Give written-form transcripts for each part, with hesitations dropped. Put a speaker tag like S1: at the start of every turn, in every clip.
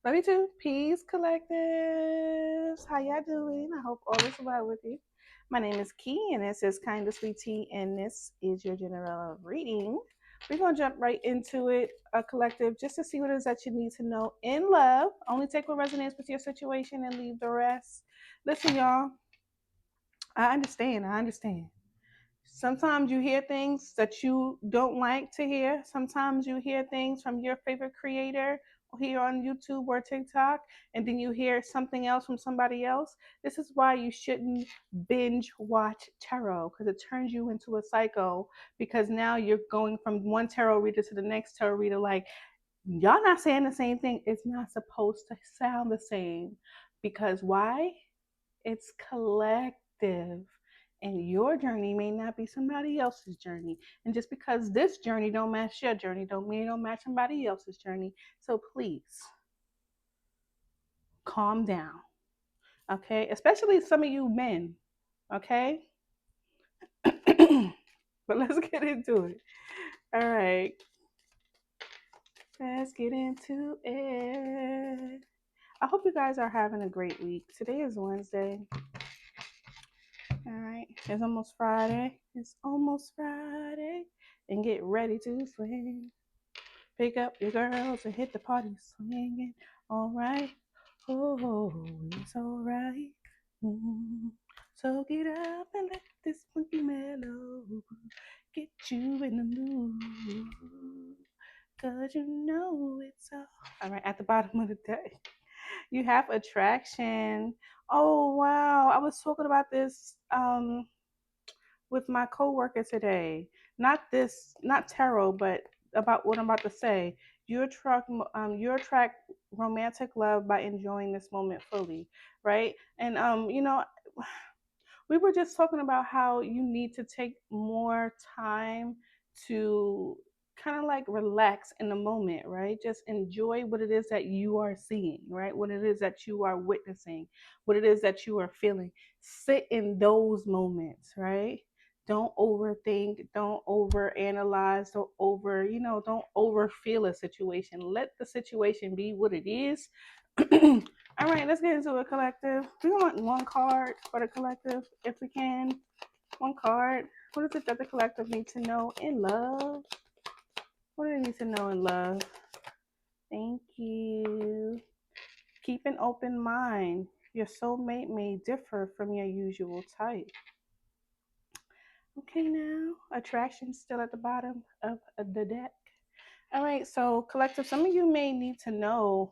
S1: Love you too. Peace, collectives. How y'all doing? I hope all is well with you. My name is Key, and this is Kind of Sweet Tea, and this is your general reading. We're gonna jump right into it, a collective, just to see what it is that you need to know in love. Only take what resonates with your situation and leave the rest. Listen, y'all. I understand. I understand. Sometimes you hear things that you don't like to hear. Sometimes you hear things from your favorite creator here on YouTube or TikTok, and then you hear something else from somebody else. This is why you shouldn't binge watch tarot, because it turns you into a psycho. Because now you're going from one tarot reader to the next tarot reader, like, y'all not saying the same thing. It's not supposed to sound the same. Because why? It's collective. And your journey may not be somebody else's journey. And just because this journey don't match your journey, don't mean it don't match somebody else's journey. So please calm down. Okay? Especially some of you men. Okay? But let's get into it. All right. Let's get into it. I hope you guys are having a great week. Today is Wednesday. All right, it's almost Friday. It's almost Friday. And get ready to swing. Pick up your girls and hit the party swinging. All right. Oh, it's all right. Mm. So get up and let this funky mellow get you in the mood. Cause you know it's all right. At the bottom of the day, you have attraction. Oh, wow. I was talking about this with my coworker today. Not tarot, but about what I'm about to say. You attract romantic love by enjoying this moment fully, right? And we were just talking about how you need to take more time to kind of like relax in the moment, right? Just enjoy what it is that you are seeing, right? What it is that you are witnessing, what it is that you are feeling. Sit in those moments, right? Don't overthink, don't overanalyze, don't overfeel a situation. Let the situation be what it is. All right, let's get into a collective. We want one card for the collective, if we can. One card. What is it that the collective needs to know in love? What do they need to know in love? Thank you. Keep an open mind. Your soulmate may differ from your usual type. Okay, now attraction still at the bottom of the deck. All right, so collective, some of you may need to know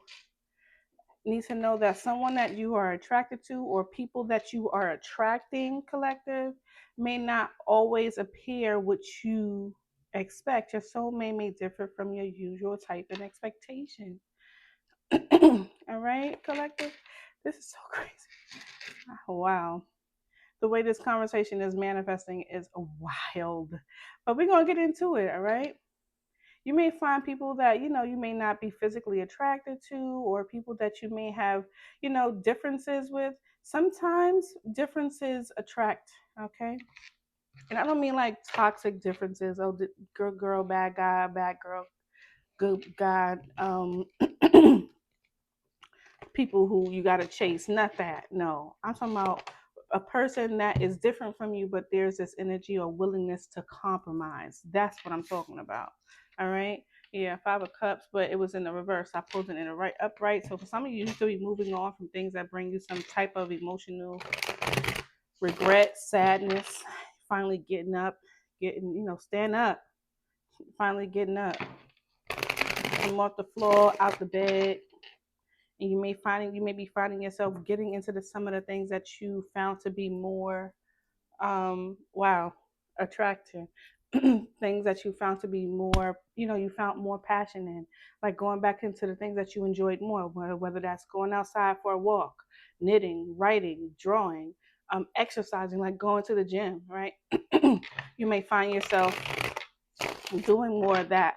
S1: that someone that you are attracted to or people that you are attracting, collective, may not always appear what you expect. Your soulmate may differ from your usual type and expectation. All right, collective. This is so crazy. Wow. The way this conversation is manifesting is wild. But we're going to get into it, all right? You may find people that you may not be physically attracted to, or people that you may have differences with. Sometimes differences attract. Okay, and I don't mean like toxic differences. Oh, good girl, bad girl, good guy. People who you got to chase. Not that. No, I'm talking about a person that is different from you, but there's this energy or willingness to compromise. That's what I'm talking about. All right. Yeah, 5 of Cups, but it was in the reverse. I pulled it in the right upright. So for some of you, you should be moving on from things that bring you some type of emotional regret, sadness. Finally getting up, stand up. Finally getting up, come off the floor, out the bed, and you may be finding yourself getting into some of the things that you found to be more wow, attractive. Things that you found to be more, you found more passion in, like going back into the things that you enjoyed more, whether that's going outside for a walk, knitting, writing, drawing, exercising, like going to the gym, right? You may find yourself doing more of that.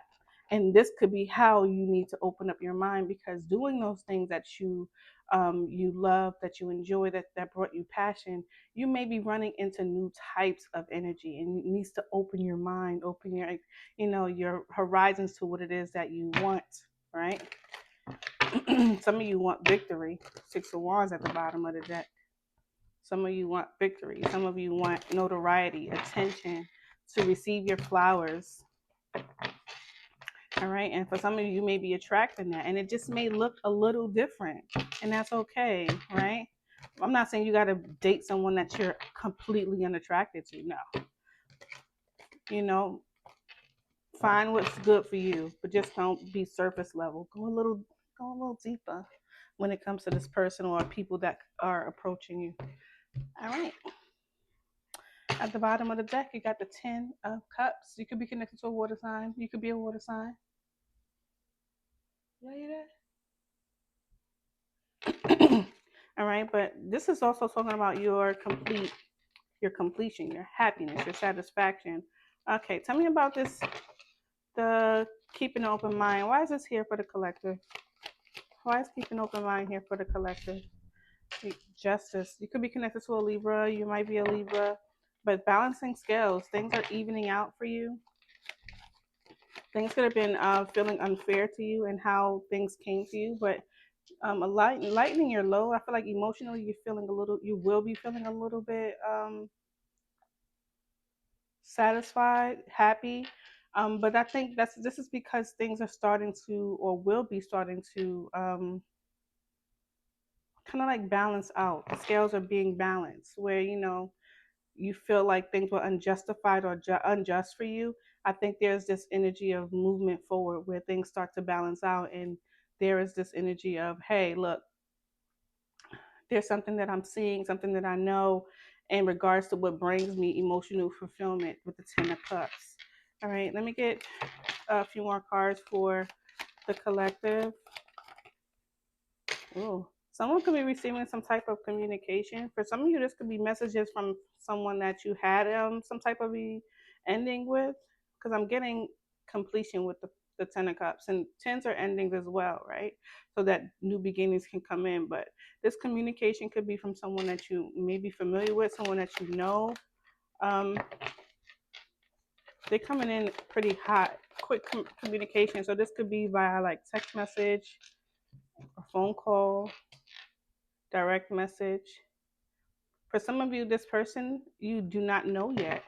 S1: And this could be how you need to open up your mind, because doing those things that you love, that you enjoy, that brought you passion, you may be running into new types of energy, and it needs to open your mind, open your horizons to what it is that you want, right? Some of you want victory. Six of Wands at the bottom of the deck. Some of you want victory. Some of you want notoriety, attention, to receive your flowers. All right. And for some of you, you may be attracting that. And it just may look a little different. And that's okay. Right. I'm not saying you got to date someone that you're completely unattracted to. No. You know, find what's good for you, but just don't be surface level. Go a little deeper when it comes to this person or people that are approaching you. All right. At the bottom of the deck, you got the Ten of Cups. You could be connected to a water sign. You could be a water sign. Yeah, you there? All right, but this is also talking about your completion, your happiness, your satisfaction. Okay, tell me about this. The keeping an open mind. Why is this here for the collective? Why is keeping an open mind here for the collective? Justice. You could be connected to a Libra. You might be a Libra, but balancing scales. Things are evening out for you. Things could have been feeling unfair to you and how things came to you, but lightening your load. I feel like emotionally you will be feeling a little bit satisfied, happy. But I think this is because things are starting to, or will be starting to, kind of like balance out. The scales are being balanced, where you feel like things were unjustified or unjust for you. I think there's this energy of movement forward where things start to balance out, and there is this energy of, hey, look, there's something that I'm seeing, something that I know in regards to what brings me emotional fulfillment with the Ten of Cups. All right, let me get a few more cards for the collective. Ooh. Someone could be receiving some type of communication. For some of you, this could be messages from someone that you had some type of ending with, because I'm getting completion with the Ten of Cups, and tens are endings as well, right? So that new beginnings can come in. But this communication could be from someone that you may be familiar with, someone that you know. Um, they're coming in pretty hot, quick communication. So this could be via like text message, a phone call, direct message. For some of you, this person you do not know yet.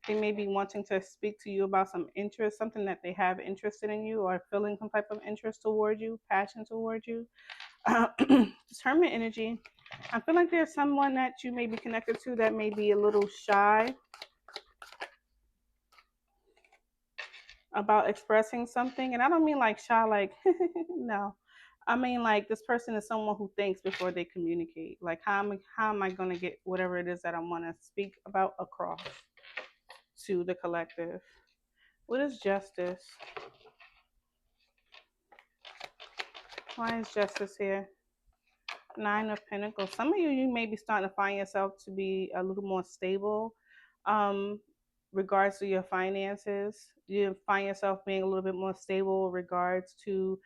S1: They may be wanting to speak to you about some interest, something that they have interested in you, or feeling some type of interest toward you, passion toward you. Discernment energy. I feel like there's someone that you may be connected to that may be a little shy about expressing something. And I don't mean like shy, like, no. I mean like this person is someone who thinks before they communicate. Like, how am I going to get whatever it is that I want to speak about across to the collective? What is justice? Why is justice here? Nine of Pentacles. Some of you may be starting to find yourself to be a little more stable, um, regards to your finances. You find yourself being a little bit more stable regards to,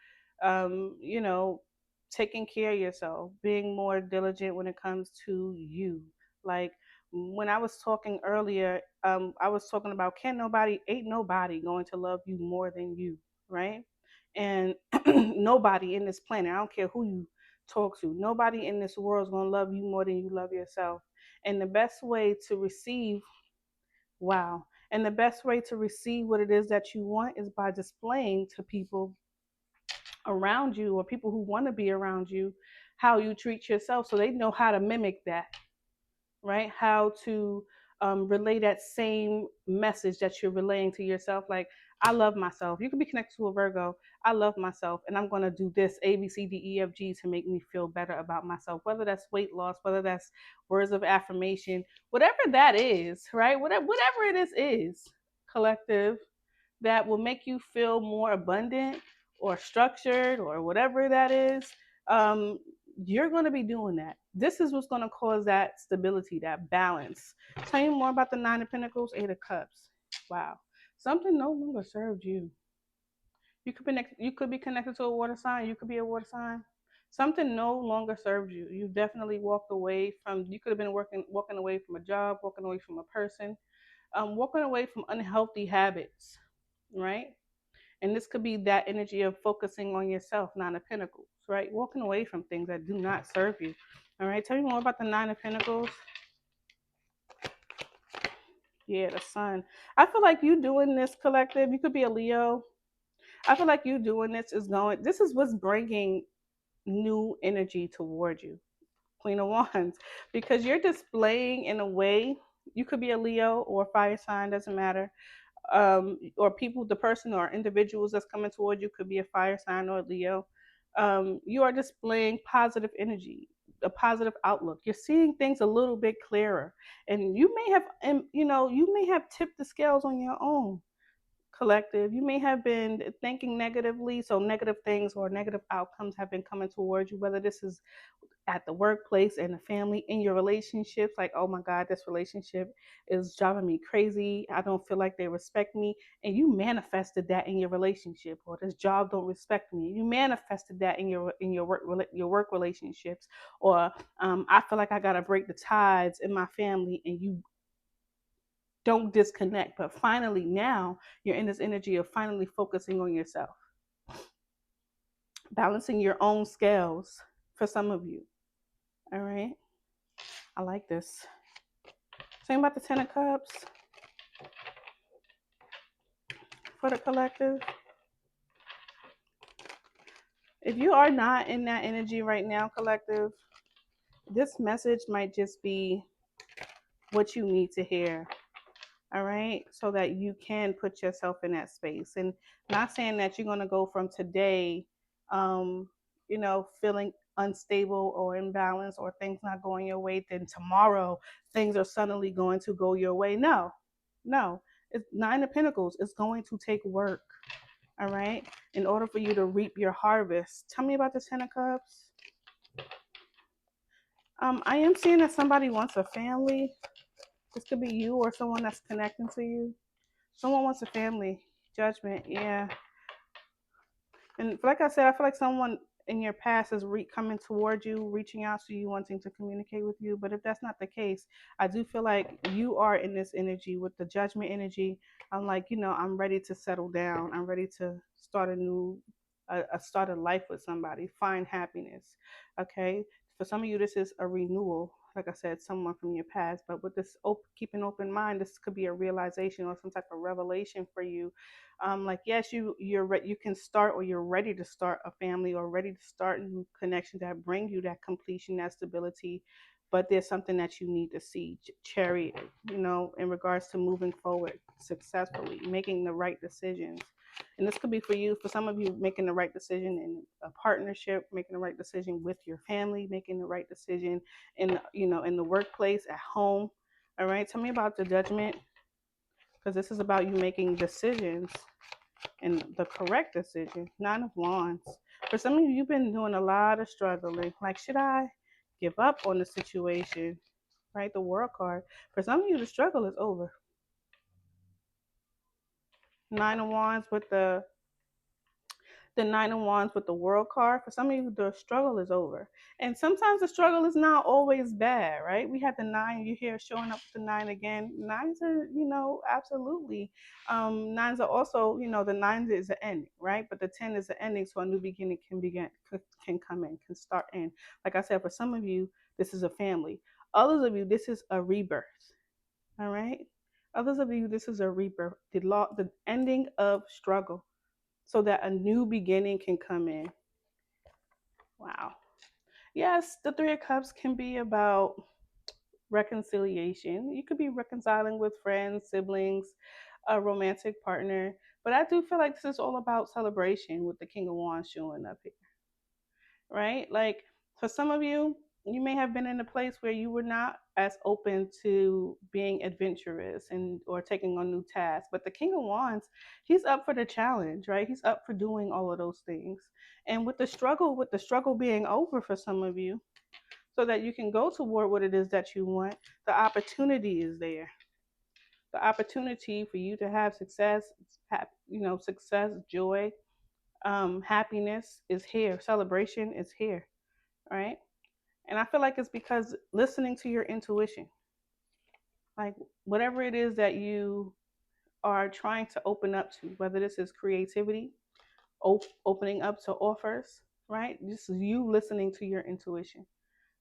S1: you know, taking care of yourself, being more diligent when it comes to you. Like when I was talking earlier, I was talking about ain't nobody going to love you more than you, right? And nobody in this planet, I don't care who you talk to. Nobody in this world is going to love you more than you love yourself. And the best way to receive, wow, and the best way to receive what it is that you want is by displaying to people around you or people who want to be around you how you treat yourself so they know how to mimic that, right? How to relay that same message that you're relaying to yourself. Like, I love myself. You could be connected to a Virgo. I love myself, and I'm going to do this A, B, C, D, E, F, G to make me feel better about myself. Whether that's weight loss, whether that's words of affirmation, whatever that is, right? Whatever it is collective that will make you feel more abundant or structured or whatever that is, um, you're going to be doing that. This is what's going to cause that stability, that balance. Tell you more about the Nine of Pentacles, Eight of Cups. Wow. Something no longer served you. You could be connected to a water sign. You could be a water sign. Something no longer served you. You definitely walked away from. You could have been walking away from a job, walking away from a person, walking away from unhealthy habits, right? And this could be that energy of focusing on yourself, Nine of Pentacles, right? Walking away from things that do not serve you. All right, tell me more about the Nine of Pentacles. Yeah, the Sun. I feel like you doing this, collective. You could be a Leo. I feel like you doing this is what's bringing new energy toward you, Queen of Wands, because you're displaying in a way. You could be a Leo or fire sign, doesn't matter. Or people, the person or individuals that's coming toward you could be a fire sign or a Leo. You are displaying positive energy, a positive outlook. You're seeing things a little bit clearer, and you may have, you may have tipped the scales on your own, collective. You may have been thinking negatively, so negative things or negative outcomes have been coming towards you, whether this is at the workplace, in the family, in your relationships. Like, oh my God, this relationship is driving me crazy. I don't feel like they respect me. And you manifested that in your relationship. Or this job don't respect me. You manifested that in your work relationships. Or I feel like I gotta break the ties in my family, and you don't disconnect. But finally now you're in this energy of finally focusing on yourself, balancing your own scales for some of you. All right. I like this. Same about the Ten of Cups for the collective. If you are not in that energy right now, collective, this message might just be what you need to hear. All right. So that you can put yourself in that space. And not saying that you're going to go from today, feeling unstable or imbalanced or things not going your way, then tomorrow things are suddenly going to go your way. No, no. It's Nine of Pentacles. It's going to take work. All right. In order for you to reap your harvest. Tell me about the Ten of Cups. I am seeing that somebody wants a family. This could be you or someone that's connecting to you. Someone wants a family. Judgment. Yeah. And like I said, I feel like someone in your past is coming towards you, reaching out to you, wanting to communicate with you. But if that's not the case, I do feel like you are in this energy with the Judgment energy. I'm like, I'm ready to settle down. I'm ready to start start a life with somebody, find happiness. Okay. For some of you, this is a renewal. Like I said, someone from your past. But with this keep an open mind, this could be a realization or some type of revelation for you. Like, yes, you can start, or you're ready to start a family, or ready to start new connections that bring you that completion, that stability. But there's something that you need to see, cherry, in regards to moving forward successfully, making the right decisions. And this could be for you, for some of you, making the right decision in a partnership, making the right decision with your family, making the right decision in the workplace, at home. All right, tell me about the Judgment, because this is about you making decisions and the correct decision. Nine of Wands. For some of you, you've been doing a lot of struggling. Like, should I give up on the situation? Right? The World card. For some of you, the struggle is over. Nine of Wands with the Nine of Wands with the World card. For some of you, the struggle is over. And sometimes the struggle is not always bad, right? We had the nine, you hear showing up with the nine again. Nines are, absolutely. Nines are also, the nines is the ending, right? But the 10 is the ending, so a new beginning can come in, can start in. Like I said, for some of you, this is a family. Others of you, this is a rebirth. All right. Others of you, this is a rebirth. The ending of struggle, so that a new beginning can come in. Wow. Yes, the Three of Cups can be about reconciliation. You could be reconciling with friends, siblings, a romantic partner. But I do feel like this is all about celebration with the King of Wands showing up here, right? Like, for some of you, you may have been in a place where you were not as open to being adventurous and or taking on new tasks. But the King of Wands, he's up for the challenge, right? He's up for doing all of those things. And with the struggle being over for some of you, so that you can go toward what it is that you want, the opportunity is there. The opportunity for you to have success, success, joy, happiness is here. Celebration is here, right? And I feel like it's because listening to your intuition, like whatever it is that you are trying to open up to, whether this is creativity, opening up to offers, right? This is you listening to your intuition,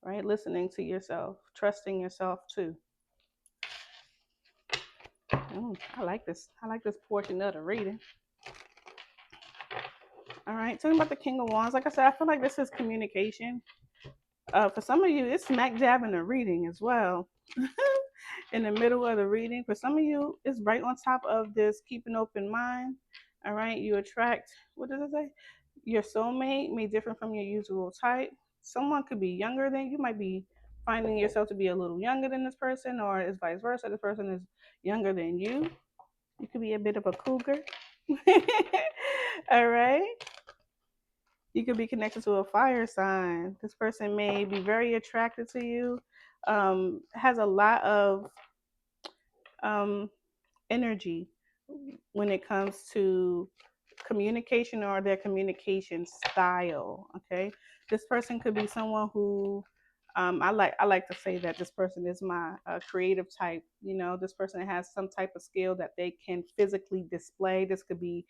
S1: right? Listening to yourself, trusting yourself too. I like this. I like this portion of the reading. All right, talking about the King of Wands. Like I said, I feel like this is communication. For some of you, it's smack dab in the reading as well. In the middle of the reading. For some of you, it's right on top of this keep an open mind. All right, you attract, what does it say? Your soulmate may differ from your usual type. Someone could be younger than you, might be finding yourself to be a little younger than this person, or it's vice versa. This person is younger than you. You could be a bit of a cougar. All right. You could be connected to a fire sign. This person may be very attracted to you, has a lot of um, energy when it comes to communication or their communication style. Okay, this person could be someone who I like to say that this person is my creative type. You know, this person has some type of skill that they can physically display. This could be,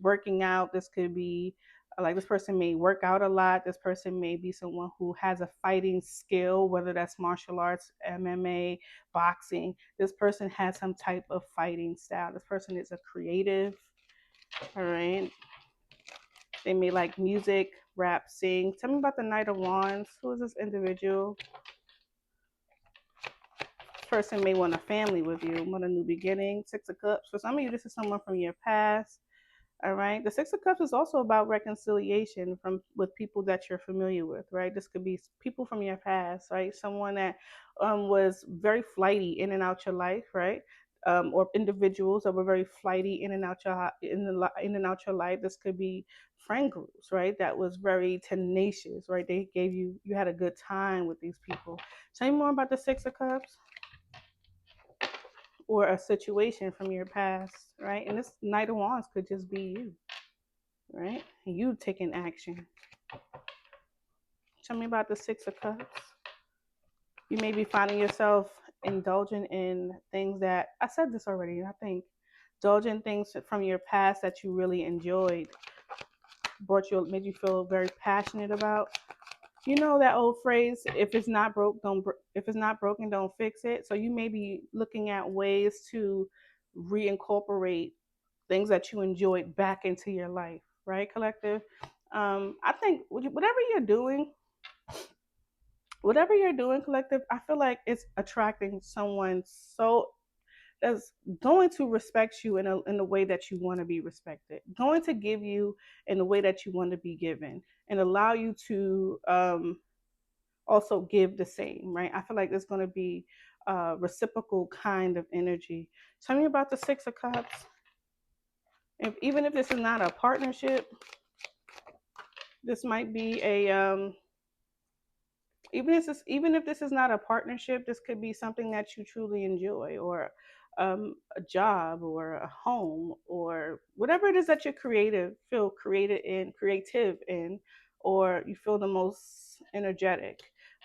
S1: working out. This could be like this person may work out a lot. This person may be someone who has a fighting skill, whether that's martial arts, MMA, boxing. This person has some type of fighting style. This person is a creative. All right. They may like music, rap, sing. Tell me about the Knight of Wands. Who is this individual? This person may want a family with you, want a new beginning. Six of Cups. For some of you, this is someone from your past. All right. The Six of Cups is also about reconciliation from with people that you're familiar with, right? This could be people from your past, right? Someone that was very flighty in and out your life, right? Or individuals that were very flighty in and out in and out your life. This could be friend groups, right? That was very tenacious, right? They gave you had a good time with these people. Tell me more about the Six of Cups or a situation from your past, right? And this Knight of Wands could just be you, right? You taking action. Tell me about the Six of Cups. You may be finding yourself indulging in things that I said this already, I think. Indulging things from your past that you really enjoyed, made you feel very passionate about. You know that old phrase, if it's not broke, if it's not broken, don't fix it. So you may be looking at ways to reincorporate things that you enjoyed back into your life, right, collective? I think whatever you're doing, collective, I feel like it's attracting someone so that's going to respect you in a way that you want to be respected, going to give you in the way that you want to be given, and allow you to also give the same, right? I feel like there's going to be a reciprocal kind of energy. Tell me about the Six of Cups. Even if this is not a partnership, this might be a even if this is not a partnership, this could be something that you truly enjoy, or a job, or a home, or whatever it is that you're creative in, or you feel the most energetic.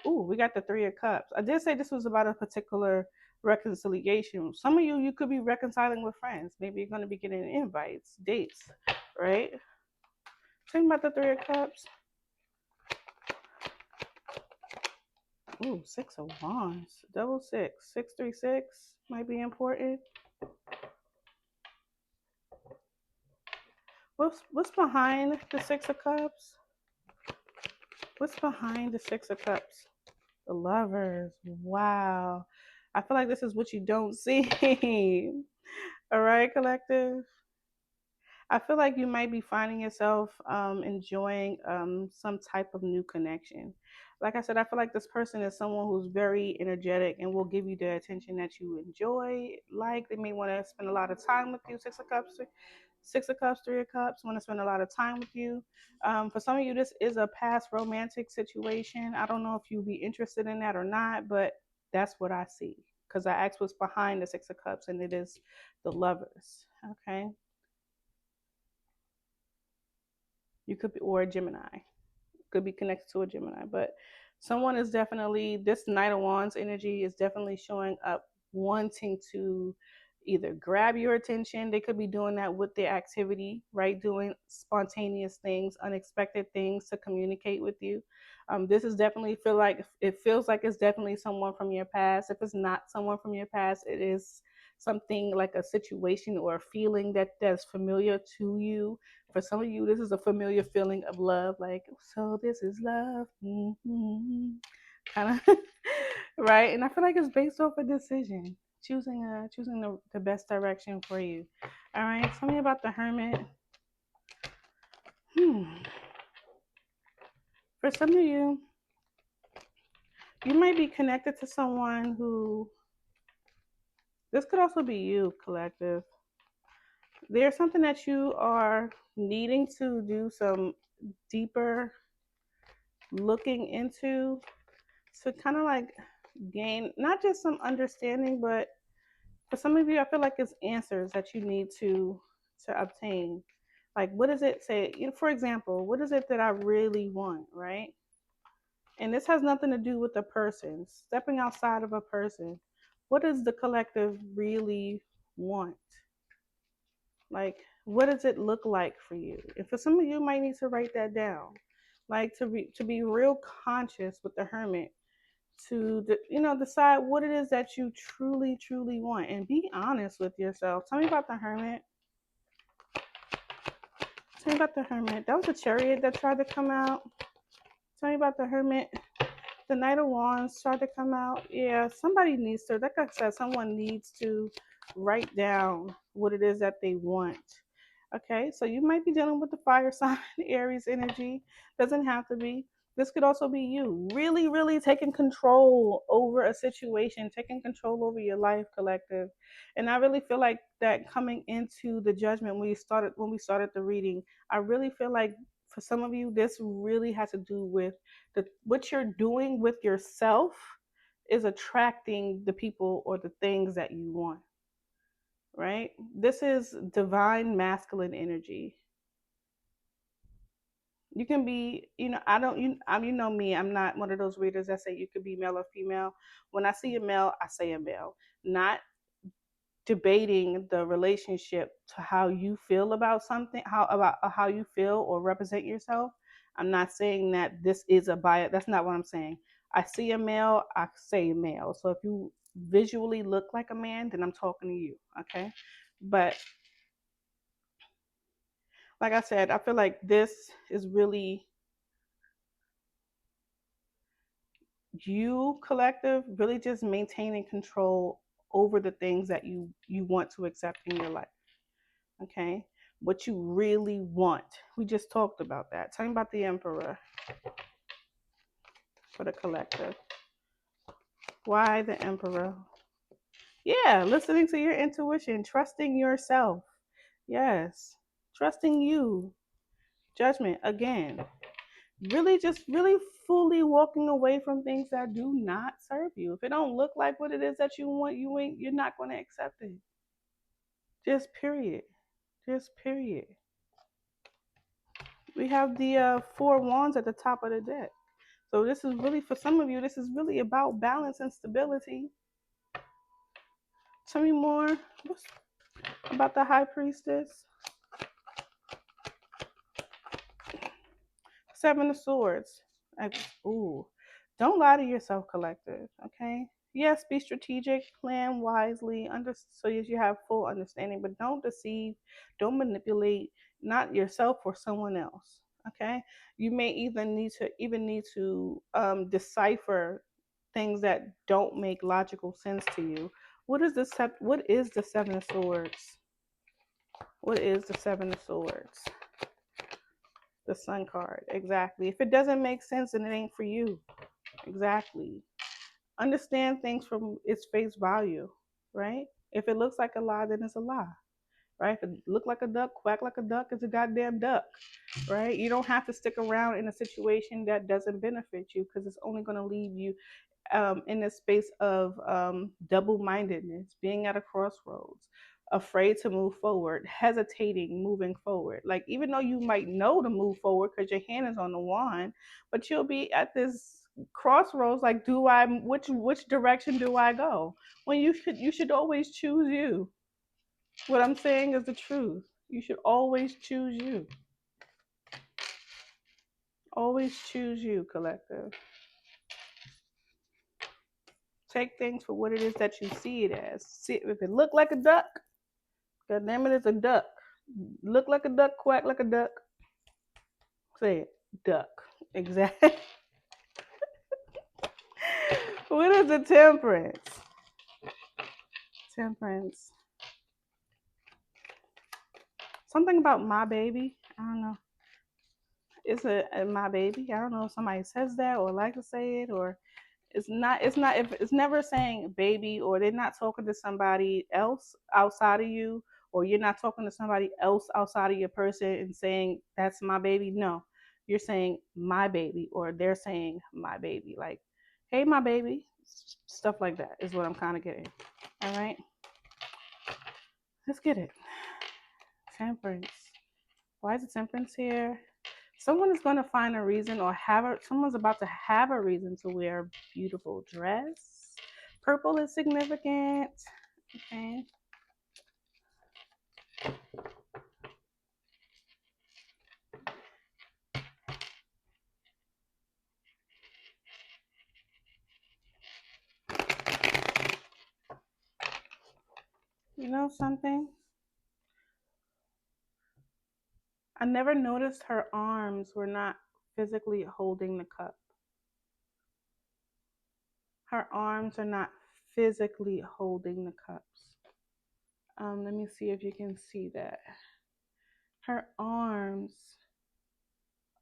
S1: Ooh, we got the Three of Cups. I did say this was about a particular reconciliation. Some of you could be reconciling with friends. Maybe you're going to be getting invites, dates, right? Think about the Three of Cups. Ooh, Six of Wands. Double six. 636 might be important. What's behind the Six of Cups? What's behind the Six of Cups? The Lovers. Wow. I feel like this is what you don't see. All right, collective. I feel like you might be finding yourself enjoying some type of new connection. Like I said, I feel like this person is someone who's very energetic and will give you the attention that you enjoy. Like they may want to spend a lot of time with you. Six of Cups, Three of Cups, want to spend a lot of time with you. For some of you, this is a past romantic situation. I don't know if you'll be interested in that or not, but that's what I see. Because I asked what's behind the Six of Cups, and it is the Lovers. Okay. You could be, or a Gemini, could be connected to a Gemini, but someone is definitely, this Knight of Wands energy is definitely showing up wanting to either grab your attention. They could be doing that with their activity, right? Doing spontaneous things, unexpected things to communicate with you. This is definitely feel like it feels like it's definitely someone from your past. If it's not someone from your past, it is something like a situation or a feeling that's familiar to you. For some of you, this is a familiar feeling of love, like, so this is love. Kind of right. And I feel like it's based off a decision, choosing the best direction for you. All right, tell me about the hermit. hmm. For some of you, you might be connected to someone who, this could also be you, collective. There's something that you are needing to do some deeper looking into to kind of like gain not just some understanding, but for some of you, I feel like it's answers that you need to obtain. Like, what does it say? You know, for example, what is it that I really want, right? And this has nothing to do with the person. Stepping outside of a person, what does the collective really want? Like, what does it look like for you? And for some of you, might need to write that down, like to be real conscious with the hermit, to decide what it is that you truly want, and be honest with yourself. Tell me about the hermit. Tell me about the hermit. That was a chariot that tried to come out. Tell me about the hermit. The Knight of Wands tried to come out. Yeah, somebody needs to, like I said, someone needs to write down what it is that they want. Okay, so you might be dealing with the fire sign, Aries energy. Doesn't have to be. This could also be you really taking control over a situation, taking control over your life, collective. And I really feel like that coming into the judgment when we started the reading, I really feel like for some of you, this really has to do with what you're doing with yourself is attracting the people or the things that you want, right? This is divine masculine energy. You can be, I don't, you know me, I'm not one of those readers that say you could be male or female. When I see a male, I say a male. Not debating the relationship to how you feel about something, how you feel or represent yourself. I'm not saying that this is a bias. That's not what I'm saying. I see a male, I say male. So if you visually look like a man, then I'm talking to you, okay? But like I said, I feel like this is really you, collective, really just maintaining control over the things that you want to accept in your life. Okay, what you really want. We just talked about that. Tell me about the Emperor for the collective. Why the Emperor? Yeah, listening to your intuition, trusting yourself. Yes, trusting you. Judgment again. Really, just really fully walking away from things that do not serve you. If it don't look like what it is that you want, you're not going to accept it. Just period. Just period. We have the four wands at the top of the deck. So this is really, for some of you, this is really about balance and stability. Tell me more about the High Priestess. Seven of Swords. Ooh, don't lie to yourself, collective. Okay. Yes, be strategic, plan wisely, so as you have full understanding, but don't deceive, don't manipulate, not yourself or someone else. Okay. You may even need to decipher things that don't make logical sense to you. What is the Seven of Swords? What is the Seven of Swords? The Sun card. Exactly. If it doesn't make sense, then it ain't for you. Exactly. Understand things from its face value, right? If it looks like a lie, then it's a lie, right? If it look like a duck, quack like a duck, it's a goddamn duck, right? You don't have to stick around in a situation that doesn't benefit you, because it's only going to leave you in this space of double-mindedness, being at a crossroads, afraid to move forward, hesitating moving forward. Like, even though you might know to move forward because your hand is on the wand, but you'll be at this crossroads, like, which direction do I go? When you should always choose you. What I'm saying is the truth. You should always choose you. Always choose you, collective. Take things for what it is that you see it as. See, if it look like a duck, God damn it, it's a duck. Look like a duck, quack like a duck. Say it, duck. Exactly. What is a temperance? Temperance. Something about my baby. I don't know. It's a my baby. I don't know if somebody says that or like to say it, or it's not if it's never saying baby, or they're not talking to somebody else outside of you, or you're not talking to somebody else outside of your person and saying that's my baby. No, you're saying my baby, or they're saying my baby, like, hey my baby. Stuff like that is what I'm kind of getting. All right, let's get it. Temperance. Why is the temperance here? Someone is going to find a reason, or someone's about to have a reason to wear a beautiful dress. Purple is significant. Okay. You know something? I never noticed her arms were not physically holding the cup. Her arms are not physically holding the cups. Let me see if you can see that. Her arms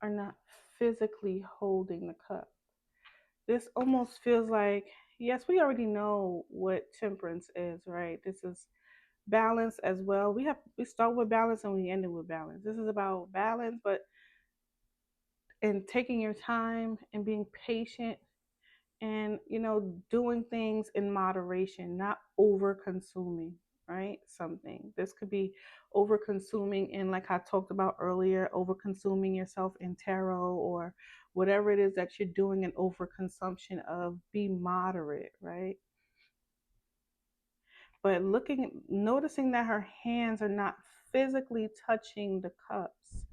S1: are not physically holding the cup. This almost feels like, yes, we already know what temperance is, right? This is balance as well. We start with balance and we end it with balance. This is about balance, but in taking your time and being patient, and doing things in moderation, not over consuming, right? Something this could be over consuming, and like I talked about earlier, over consuming yourself in tarot, or whatever it is that you're doing an overconsumption of. Be moderate, right? But noticing that her hands are not physically touching the cups,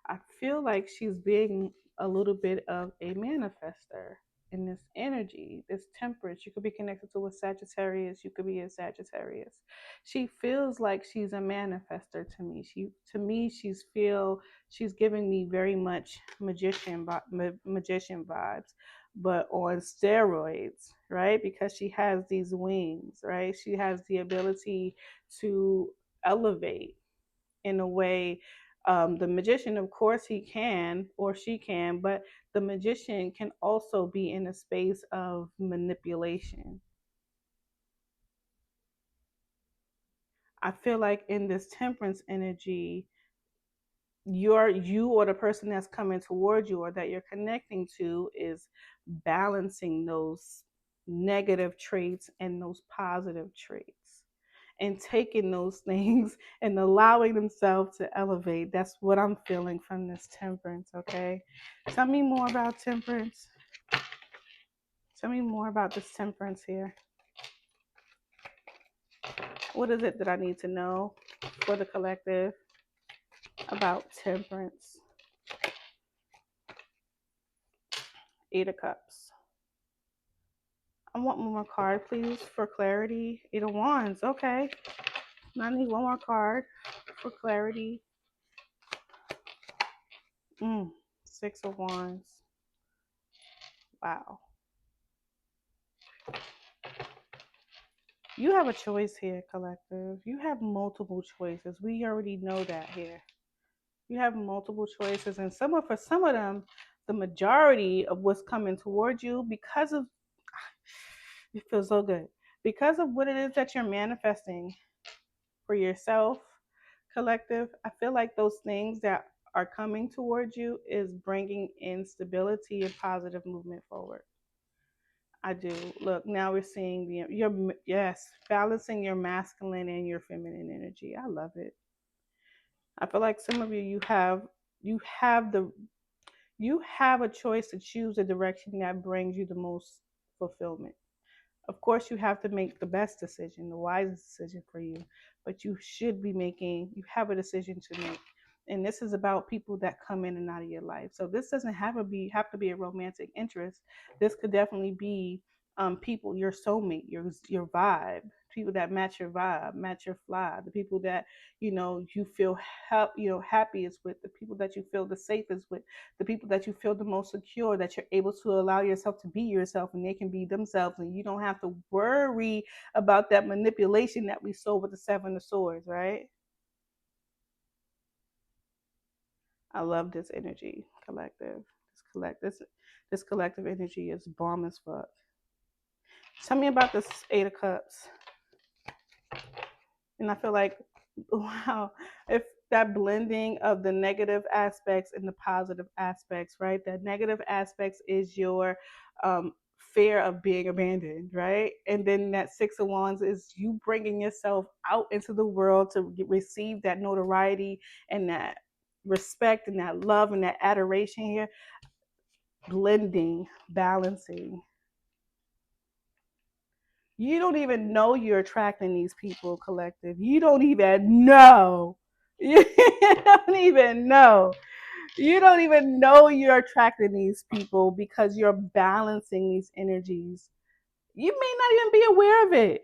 S1: I feel like she's being a little bit of a manifester in this energy, this temperance. You could be connected to a Sagittarius, you could be a Sagittarius. She feels like she's a manifester to me. She's giving me very much magician vibes, but on steroids, right? Because she has these wings, right? She has the ability to elevate in a way. The magician, of course, he can or she can, but the magician can also be in a space of manipulation. I feel like in this temperance energy, you or the person that's coming towards you or that you're connecting to is balancing those negative traits and those positive traits, and taking those things and allowing themselves to elevate. That's what I'm feeling from this temperance. Okay, tell me more about temperance. Tell me more about this temperance here. What is it that I need to know for the collective about temperance? Eight of Cups. I want one more card, please, for clarity. Eight of Wands. Okay. I need one more card for clarity. Six of Wands. Wow. You have a choice here, collective. You have multiple choices. We already know that here. You have multiple choices, and for some of them, the majority of what's coming towards you, because of it feels so good, because of what it is that you're manifesting for yourself, collective. I feel like those things that are coming towards you is bringing in stability and positive movement forward. I do. Look, now we're seeing balancing your masculine and your feminine energy. I love it. I feel like some of you have the you have a choice to choose a direction that brings you the most fulfillment. Of course, you have to make the best decision, the wisest decision for you, but you should be making, you have a decision to make. And this is about people that come in and out of your life. So this doesn't have to be a romantic interest. This could definitely be people, your soulmate, your vibe, people that match your vibe, match your fly, the people that you feel happiest with, the people that you feel the safest with, the people that you feel the most secure, that you're able to allow yourself to be yourself and they can be themselves, and you don't have to worry about that manipulation that we saw with the Seven of Swords, right? I love this energy, collective. This collective energy is bomb as fuck. Tell me about this Eight of Cups. And I feel like, wow, if that blending of the negative aspects and the positive aspects, right? That negative aspects is your fear of being abandoned, right? And then that Six of Wands is you bringing yourself out into the world to receive that notoriety and that respect and that love and that adoration here. Blending, balancing. You don't even know you're attracting these people, collective. You don't even know. You don't even know. You don't even know you're attracting these people because you're balancing these energies. You may not even be aware of it.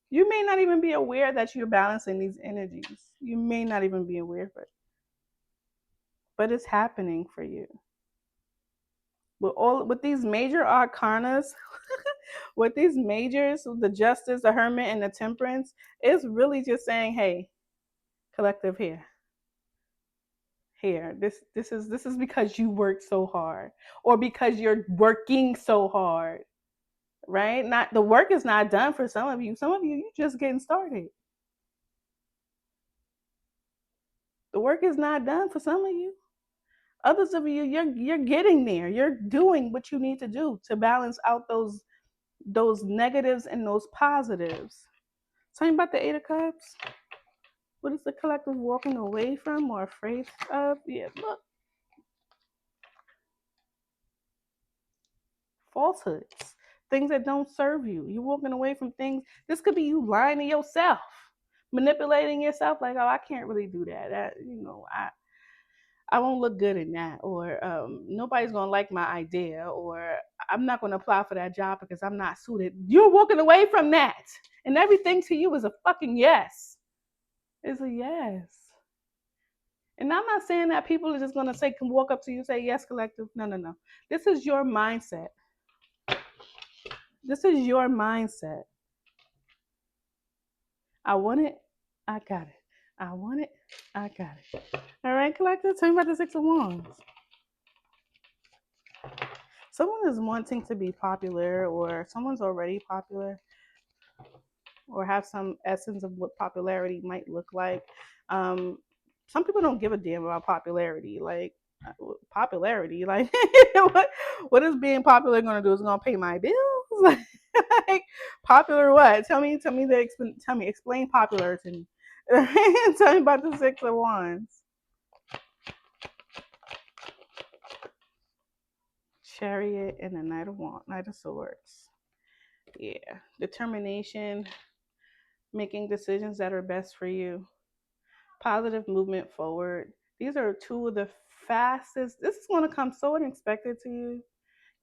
S1: You may not even be aware that you're balancing these energies. You may not even be aware of it. But it's happening for you. With these major arcanas, with these majors, the Justice, the Hermit, and the Temperance, it's really just saying, hey, collective, here, this is because you worked so hard, or because you're working so hard, right? Not the work is not done for some of you. Some of you, you just getting started. The work is not done for some of you. Others of you, you're getting there. You're doing what you need to do to balance out those negatives and those positives. Talking about the Eight of Cups. What is the collective walking away from or afraid of? Yeah, look, falsehoods, things that don't serve you. You're walking away from things. This could be you lying to yourself, manipulating yourself. Like, oh, I can't really do that. I won't look good in that, or nobody's gonna like my idea, or I'm not gonna apply for that job because I'm not suited. You're walking away from that, and everything to you is a fucking yes. It's a yes. And I'm not saying that people are just gonna say, can walk up to you and say yes, collective. No, no, no. This is your mindset. This is your mindset. I want it, I got it. I want it, I got it. All right, collective. Tell me about the Six of Wands. Someone is wanting to be popular, or someone's already popular, or have some essence of what popularity might look like. Um, some people don't give a damn about popularity. Like popularity, like what is being popular going to do? Is it going to pay my bills? Like popular what? Explain popular to me. Tell me about the Six of Wands. Chariot and the Knight of Swords. Yeah, determination, making decisions that are best for you, positive movement forward. These are two of the fastest. This is going to come so unexpected to you.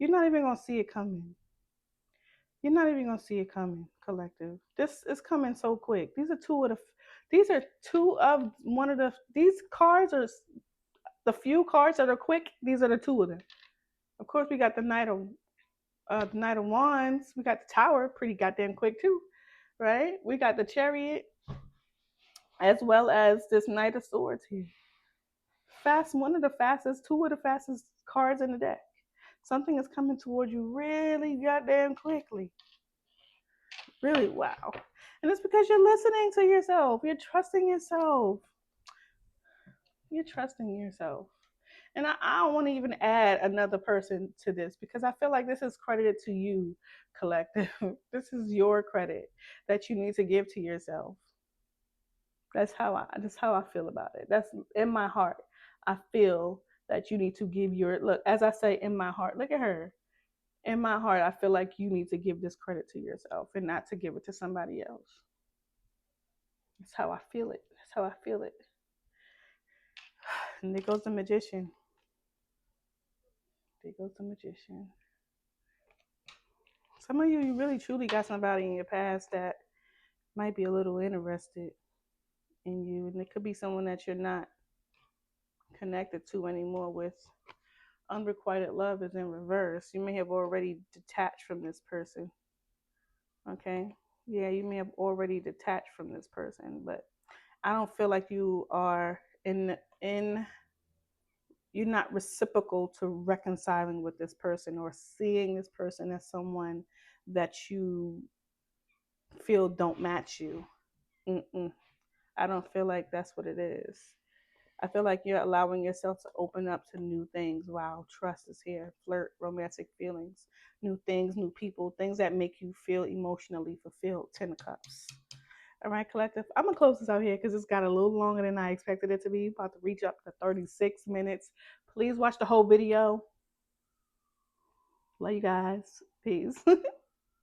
S1: You're not even going to see it coming. You're not even going to see it coming, collective. This is coming so quick. These are two of one of the, these cards are the few cards that are quick. These are the two of them. Of course, we got the Knight of Wands. We got the Tower, pretty goddamn quick too, right? We got the Chariot, as well as this Knight of Swords here. Fast, two of the fastest cards in the deck. Something is coming towards you really goddamn quickly. Really, wow. And it's because you're listening to yourself. You're trusting yourself. You're trusting yourself. And I don't want to even add another person to this because I feel like this is credited to you, collective. This is your credit that you need to give to yourself. That's how I feel about it. That's in my heart. I feel that you need to give your look, as I say, in my heart. Look at her. in my heart, I feel like you need to give this credit to yourself and not to give it to somebody else. That's how I feel it. That's how I feel it. And there goes the magician. There goes the magician. Some of you really truly got somebody in your past that might be a little interested in you. And it could be someone that you're not connected to anymore with. Unrequited love is in reverse. You may have already detached from this person. Okay? Yeah, you may have already detached from this person, but I don't feel like you are in you're not reciprocal to reconciling with this person or seeing this person as someone that you feel don't match you. Mm-mm. I don't feel like that's what it is. I feel like you're allowing yourself to open up to new things. Wow, trust is here. Flirt, romantic feelings, new things, new people, things that make you feel emotionally fulfilled. 10 of Cups. All right, collective. I'm going to close this out here because it's got a little longer than I expected it to be. About to reach up to 36 minutes. Please watch the whole video. Love you guys. Peace.